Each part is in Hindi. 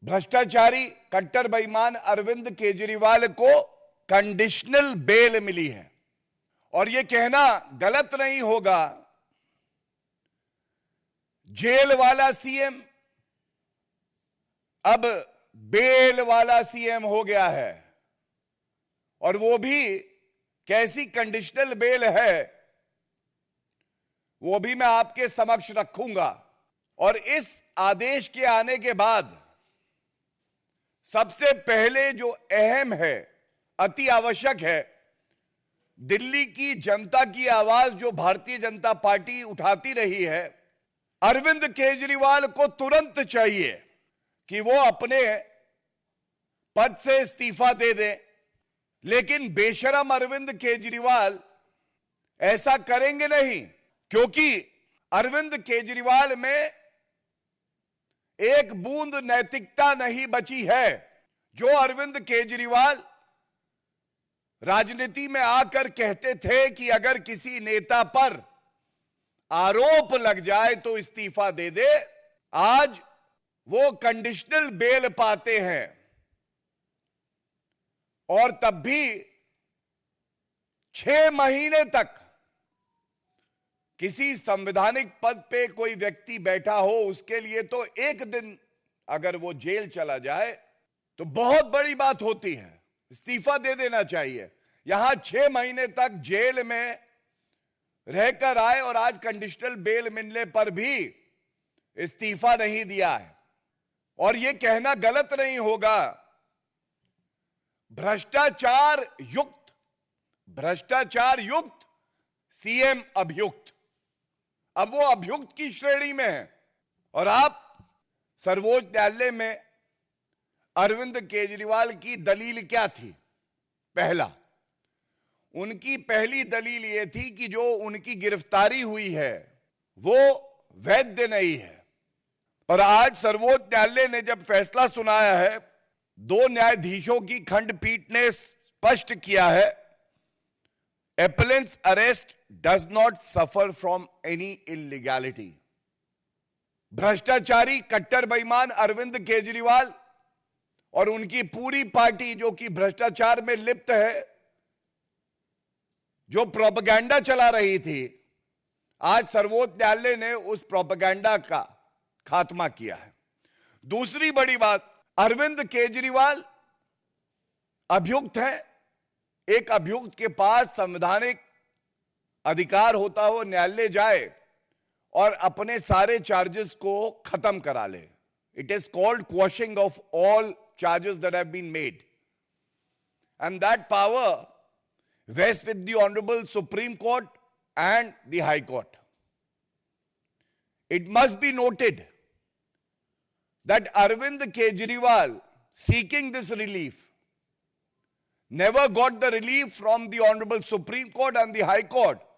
भ्रष्टाचारी कट्टर बेईमान अरविंद केजरीवाल को कंडीशनल बेल मिली है। और यह कहना गलत नहीं होगा, जेल वाला सीएम अब बेल वाला सीएम हो गया है। और वो भी कैसी कंडीशनल बेल है वो भी मैं आपके समक्ष रखूंगा। और इस आदेश के आने के बाद सबसे पहले जो अहम है, अति आवश्यक है, दिल्ली की जनता की आवाज जो भारतीय जनता पार्टी उठाती रही है, अरविंद केजरीवाल को तुरंत चाहिए कि वो अपने पद से इस्तीफा दे दें। लेकिन बेशरम अरविंद केजरीवाल ऐसा करेंगे नहीं, क्योंकि अरविंद केजरीवाल में एक बूंद नैतिकता नहीं बची है। जो अरविंद केजरीवाल राजनीति में आकर कहते थे कि अगर किसी नेता पर आरोप लग जाए तो इस्तीफा दे दे, आज वो कंडीशनल बेल पाते हैं। और तब भी 6 महीने तक किसी संवैधानिक पद पे कोई व्यक्ति बैठा हो, उसके लिए तो एक दिन अगर वो जेल चला जाए तो बहुत बड़ी बात होती है, इस्तीफा दे देना चाहिए। यहां 6 महीने तक जेल में रहकर आए और आज कंडीशनल बेल मिलने पर भी इस्तीफा नहीं दिया है। और यह कहना गलत नहीं होगा, भ्रष्टाचार युक्त सीएम अभियुक्त, अब वो अभियुक्त की श्रेणी में है। और आप सर्वोच्च न्यायालय में अरविंद केजरीवाल की दलील क्या थी? पहला, उनकी पहली दलील यह थी कि जो उनकी गिरफ्तारी हुई है वो वैध नहीं है। और आज सर्वोच्च न्यायालय ने जब फैसला सुनाया है, 2 न्यायाधीशों की खंडपीठ ने स्पष्ट किया है, appellant's arrest does not suffer from any illegality। भ्रष्टाचारी कट्टर बेईमान अरविंद केजरीवाल और उनकी पूरी पार्टी जो कि भ्रष्टाचार में लिप्त है, जो प्रोपेगेंडा चला रही थी, आज सर्वोच्च न्यायालय ने उस प्रोपेगेंडा का खात्मा किया है। दूसरी बड़ी बात, अरविंद केजरीवाल अभियुक्त है। एक अभियुक्त के पास संवैधानिक अधिकार होता हो न्यायालय जाए और अपने सारे चार्जेस को खत्म करा ले। It is called quashing of all charges that have been made, and that power vests with the Honorable Supreme Court and the High Court. It must be noted that Arvind Kejriwal, seeking this relief, never got the relief from the Honorable Supreme Court and the High Court,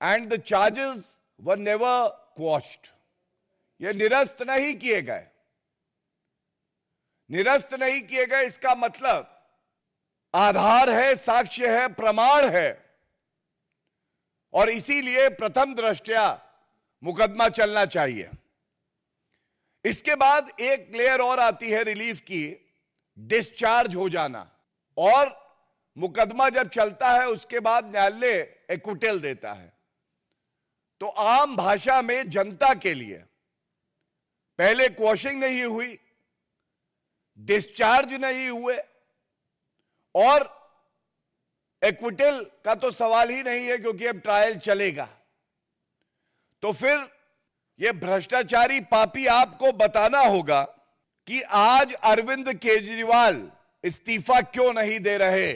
and the charges were never quashed. ये निरस्त नहीं किए गए। निरस्त नहीं किए गए इसका मतलब आधार है, साक्ष्य है, प्रमाण है, और इसीलिए प्रथम दृष्टया मुकदमा चलना चाहिए। इसके बाद एक लेयर और आती है रिलीफ की, डिस्चार्ज हो जाना। और मुकदमा जब चलता है उसके बाद न्यायालय एक्विटल देता है। तो आम भाषा में जनता के लिए पहले क्वॉशिंग नहीं हुई, डिस्चार्ज नहीं हुए, और एक्विटल का तो सवाल ही नहीं है क्योंकि अब ट्रायल चलेगा। तो फिर यह भ्रष्टाचारी पापी आपको बताना होगा कि आज अरविंद केजरीवाल इस्तीफा क्यों नहीं दे रहे।